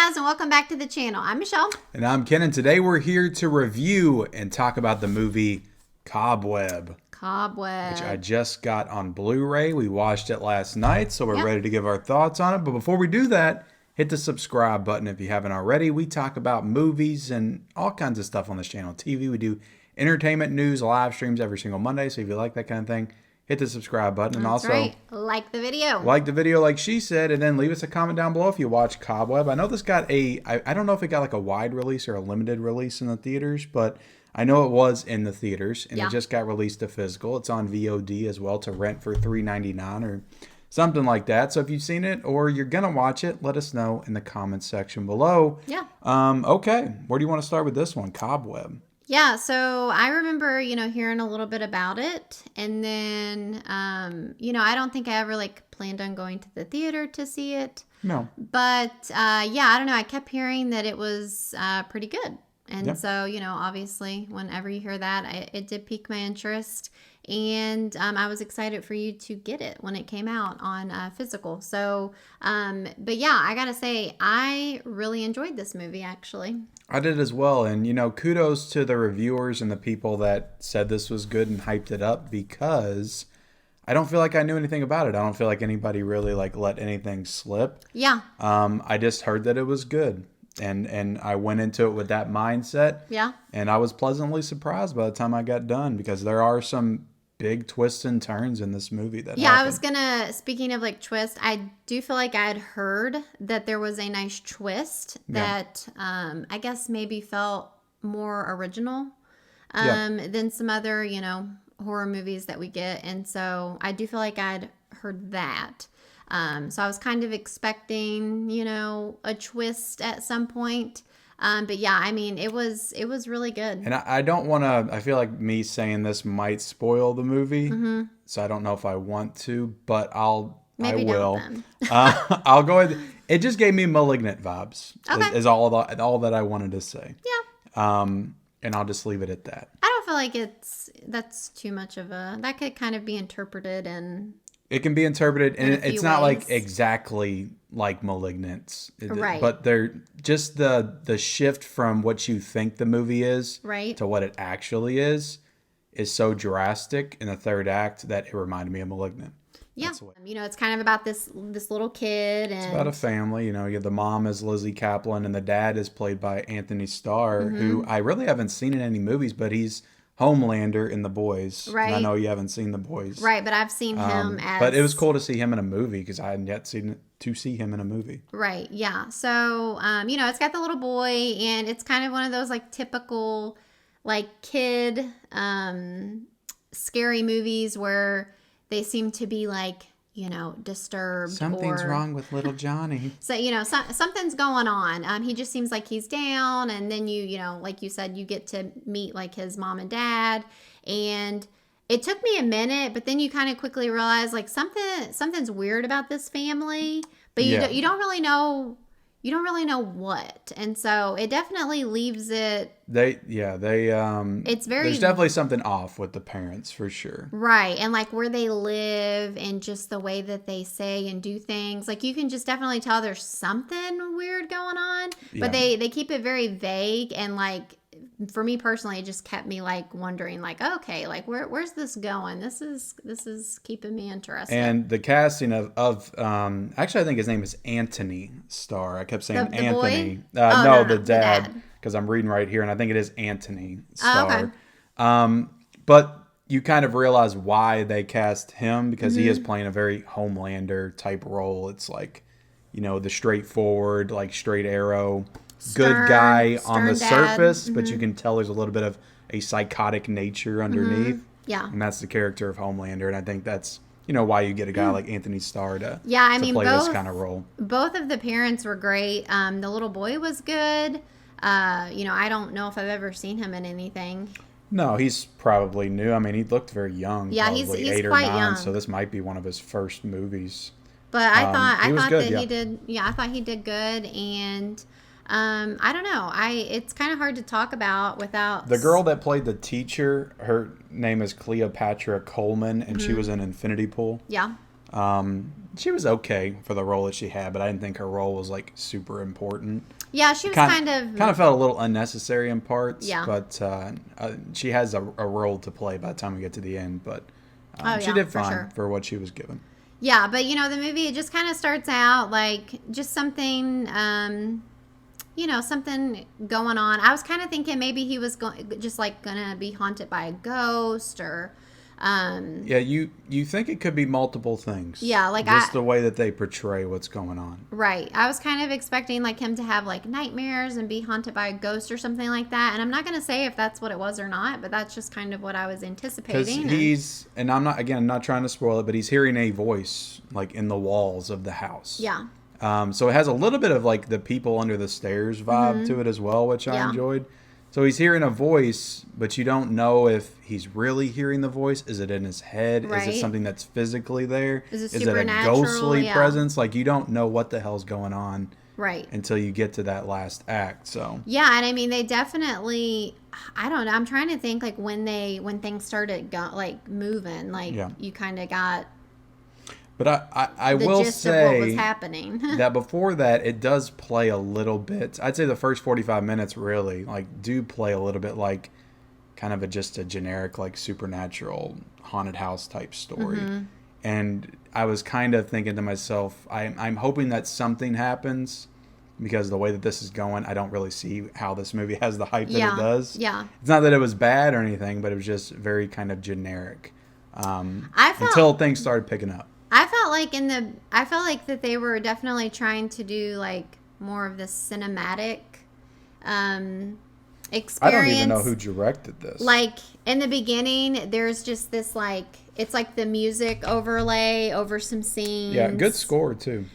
guys, and welcome back to the channel. I'm Michelle. And I'm Ken, and today we're here to review and talk about the movie Cobweb. Which I just got on Blu-ray. We watched it last night, so we're ready to give our thoughts on it. But before we do that, hit the subscribe button if you haven't already. We talk about movies and all kinds of stuff on this channel. TV, we do entertainment, news, live streams every single Monday. So if you like that kind of thing, hit the subscribe button. And That's also right. Like the video. Like the video like she said, and then leave us a comment down below if you watch Cobweb. I know this got I don't know if it got like a wide release or a limited release in the theaters, but I know it was in the theaters, and it just got released to physical. It's on VOD as well to rent for $3.99 or something like that. So if you've seen it or you're going to watch it, let us know in the comments section below. Yeah. Okay. Where do you want to start with this one? Cobweb. Yeah, so I remember, hearing a little bit about it. And then, I don't think I ever, planned on going to the theater to see it. No. But, I don't know. I kept hearing that it was pretty good. And so, obviously, whenever you hear that, it did pique my interest. And I was excited for you to get it when it came out on physical. So, but yeah, I got to say, I really enjoyed this movie, actually. I did as well. And, kudos to the reviewers and the people that said this was good and hyped it up, because I don't feel like I knew anything about it. I don't feel like anybody really let anything slip. Yeah. I just heard that it was good. And I went into it with that mindset. Yeah. And I was pleasantly surprised by the time I got done, because there are some big twists and turns in this movie that I was gonna, speaking of twist, I do feel like I had heard that there was a nice twist that I guess maybe felt more original than some other, horror movies that we get. And so I do feel like I'd heard that. So I was kind of expecting, a twist at some point. But yeah, I mean, it was really good. And I don't want to, I feel like me saying this might spoil the movie. Mm-hmm. So I don't know if I want to, but I will. I'll go ahead. It just gave me Malignant vibes. Okay. Is all that I wanted to say. Yeah. And I'll just leave it at that. I don't feel like that's too much of that could kind of be interpreted and. It can be interpreted, and it's not ways. Exactly like Malignant, right? But they're just the shift from what you think the movie is, right, to what it actually is so drastic in the third act that it reminded me of Malignant. Yeah, it's kind of about this little kid, and it's about a family. You have the mom is Lizzie Kaplan, and the dad is played by Anthony Starr, who I really haven't seen in any movies, but he's Homelander in The Boys. Right. And I know you haven't seen The Boys. Right, but I've seen him as... But it was cool to see him in a movie, because I hadn't yet see him in a movie. Right, yeah. So, it's got the little boy, and it's kind of one of those, typical, kid, scary movies where they seem to be, disturbed. Something's wrong with little Johnny. So, something's going on. He just seems like he's down. And then like you said, you get to meet his mom and dad. And it took me a minute, but then you kind of quickly realize something's weird about this family. But you don't really know. You don't really know what. And so it definitely leaves it. It's very. There's definitely something off with the parents, for sure. Right. And where they live and just the way that they say and do things. You can just definitely tell there's something weird going on. Yeah. But they keep it very vague. And for me personally, it just kept me wondering okay, where's this going? This is keeping me interested. And the casting of actually, I think his name is Anthony Starr. I kept saying the Anthony. Boy? No, the dad. Because I'm reading right here, and I think it is Anthony Starr. Oh, okay. But you kind of realize why they cast him, because he is playing a very Homelander type role. It's the straightforward, straight arrow, good guy on the surface, but you can tell there's a little bit of a psychotic nature underneath. Yeah. And that's the character of Homelander, and I think that's why you get a guy like Anthony Starr to play this kind of role. Both of the parents were great. The little boy was good. I don't know if I've ever seen him in anything. No, he's probably new. I mean, he looked very young. Yeah, probably he's 8 or quite 9, young. so this might be one of his first movies. But I thought good, that he did. Yeah, I thought he did good, and I don't know. It's kind of hard to talk about without the girl that played the teacher. Her name is Cleopatra Coleman, and she was in Infinity Pool. Yeah. She was okay for the role that she had, but I didn't think her role was like super important. Yeah, she was kind of felt a little unnecessary in parts. Yeah. But she has a role to play by the time we get to the end. But she yeah, did fine sure. for what she was given. Yeah, but the movie, it just kind of starts out like just something, something going on. I was kind of thinking maybe he was just like gonna be haunted by a ghost or. Yeah, you think it could be multiple things. Yeah, like just the way that they portray what's going on. Right. I was kind of expecting like him to have like nightmares and be haunted by a ghost or something like that. And I'm not gonna say if that's what it was or not, but that's just kind of what I was anticipating. Because I'm not trying to spoil it, but he's hearing a voice like in the walls of the house. Yeah. So it has a little bit of like the people under the stairs vibe to it as well, which I enjoyed. So he's hearing a voice, but you don't know if he's really hearing the voice. Is it in his head? Right. Is it something that's physically there? Is it a ghostly presence? Like you don't know what the hell's going on. Right. Until you get to that last act. So yeah, and I mean they definitely, I don't know, I'm trying to think like when things started moving, like you kind of got. But I will say of what was happening. that before that, it does play a little bit. I'd say the first 45 minutes really do play a little bit like kind of just a generic like supernatural haunted house type story. Mm-hmm. And I was kind of thinking to myself, I'm hoping that something happens because the way that this is going, I don't really see how this movie has the hype that it does. Yeah. It's not that it was bad or anything, but it was just very kind of generic until things started picking up. I felt like that they were definitely trying to do like more of the cinematic experience. I don't even know who directed this. Like in the beginning, there's just this like it's like the music overlay over some scenes. Yeah, good score too.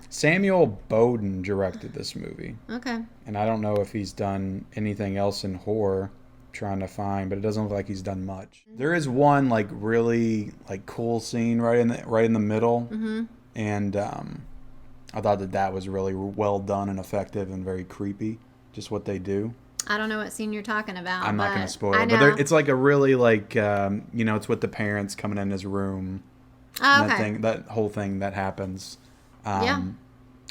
Samuel Bowden directed this movie. Okay. And I don't know if he's done anything else in horror. Trying to find, but it doesn't look like he's done much. There is one like really like cool scene right in the middle, and I thought that was really well done and effective and very creepy. Just what they do. I don't know what scene you're talking about. I'm not going to spoil it, but it's like a really like it's with the parents coming in his room. Oh, okay. That whole thing that happens. I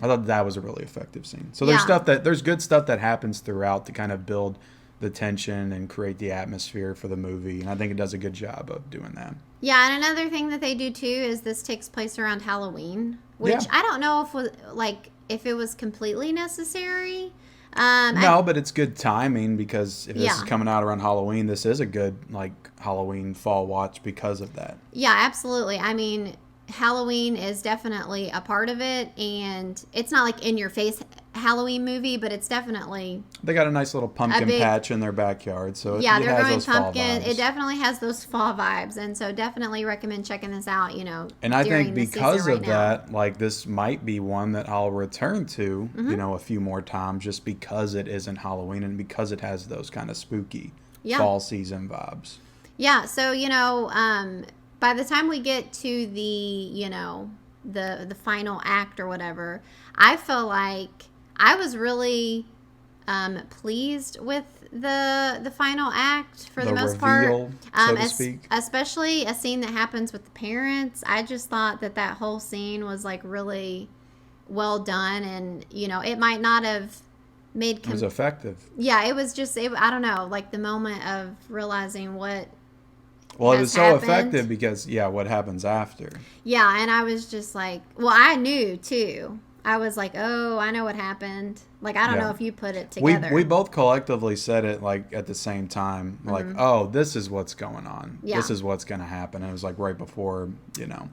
thought that was a really effective scene. So there's good stuff that happens throughout to kind of build the tension and create the atmosphere for the movie, and I think it does a good job of doing that. Yeah, and another thing that they do too is this takes place around Halloween, which I don't know if it was completely necessary. No, but it's good timing because if this is coming out around Halloween, this is a good like Halloween fall watch because of that. Yeah, absolutely. I mean, Halloween is definitely a part of it, and it's not like in your face Halloween movie, but it's definitely they got a nice little pumpkin patch in their backyard, so they're growing pumpkin. It definitely has those fall vibes, and so definitely recommend checking this out. And I think because of that, like this might be one that I'll return to, a few more times, just because it isn't Halloween and because it has those kind of spooky fall season vibes. Yeah, so by the time we get to the the final act or whatever, I feel like I was really pleased with the final act for the most part. So to speak. Especially a scene that happens with the parents. I just thought that whole scene was like really well done, and it might not have made. It was effective. Yeah, it was just. I don't know, like the moment of realizing what. Well, it was so effective because what happens after? Yeah, and I was just like, well, I knew too. I was like, oh, I know what happened. Like, I don't know if you put it together. We both collectively said it, like, at the same time. Like, oh, this is what's going on. Yeah. This is what's going to happen. And it was, like, right before,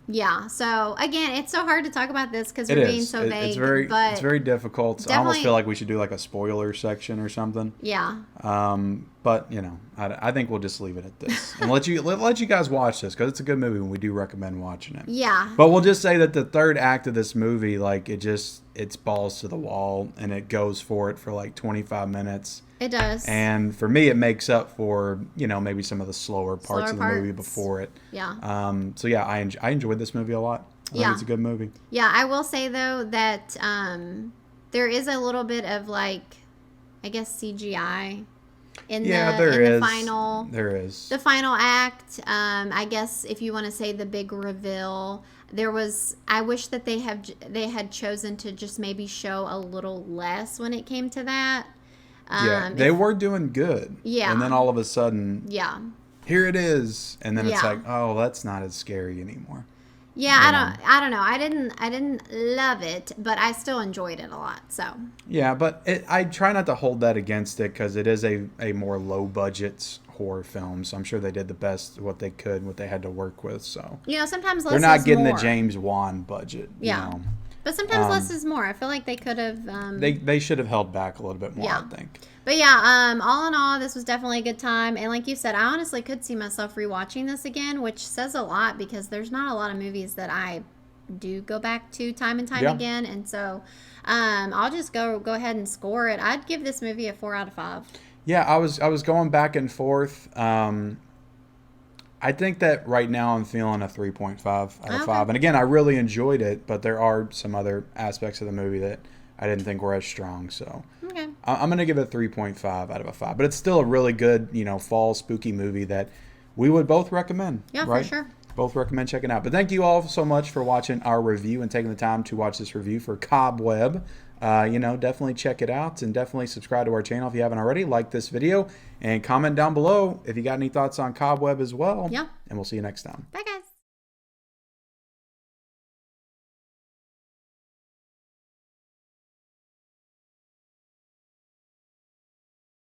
Yeah. So, again, it's so hard to talk about this because we're being so vague. It's very difficult. I almost feel like we should do, like, a spoiler section or something. Yeah. But, I think we'll just leave it at this. And let you guys watch this because it's a good movie and we do recommend watching it. Yeah. But we'll just say that the third act of this movie, like, it's balls to the wall and it goes for it for like 25 minutes. It does. And for me, it makes up for, maybe some of the slower parts of the movie before it. Yeah. So yeah, I enjoyed this movie a lot. I think it's a good movie. Yeah, I will say though that there is a little bit of like, I guess CGI in Yeah, there is the final act. I guess if you want to say the big reveal, I wish that they had chosen to just maybe show a little less when it came to that. They were doing good. Yeah. And then all of a sudden, yeah. here it is, and then it's Yeah. like, oh, that's not as scary anymore. Yeah, I don't know. I didn't love it, but I still enjoyed it a lot. So yeah, but I try not to hold that against it because it is a more low budget horror film. So I'm sure they did the best what they could, what they had to work with. So sometimes less they're not is getting more. the James Wan budget. Yeah, You know? But sometimes less is more. I feel like they could have. They should have held back a little bit more. Yeah. I think. But yeah, all in all, this was definitely a good time. And like you said, I honestly could see myself rewatching this again, which says a lot because there's not a lot of movies that I do go back to time and time again. And so I'll just go ahead and score it. I'd give this movie a 4 out of 5. Yeah, I was going back and forth. I think that right now I'm feeling a 3.5 out of 5. And again, I really enjoyed it, but there are some other aspects of the movie that I didn't think were as strong. So okay. I'm going to give it a 3.5 out of a 5. But it's still a really good, fall spooky movie that we would both recommend. Yeah, right? for sure. Both recommend checking out. But thank you all so much for watching our review and taking the time to watch this review for Cobweb. Definitely check it out and definitely subscribe to our channel if you haven't already. Like this video and comment down below if you got any thoughts on Cobweb as well. Yeah. And we'll see you next time. Bye, guys.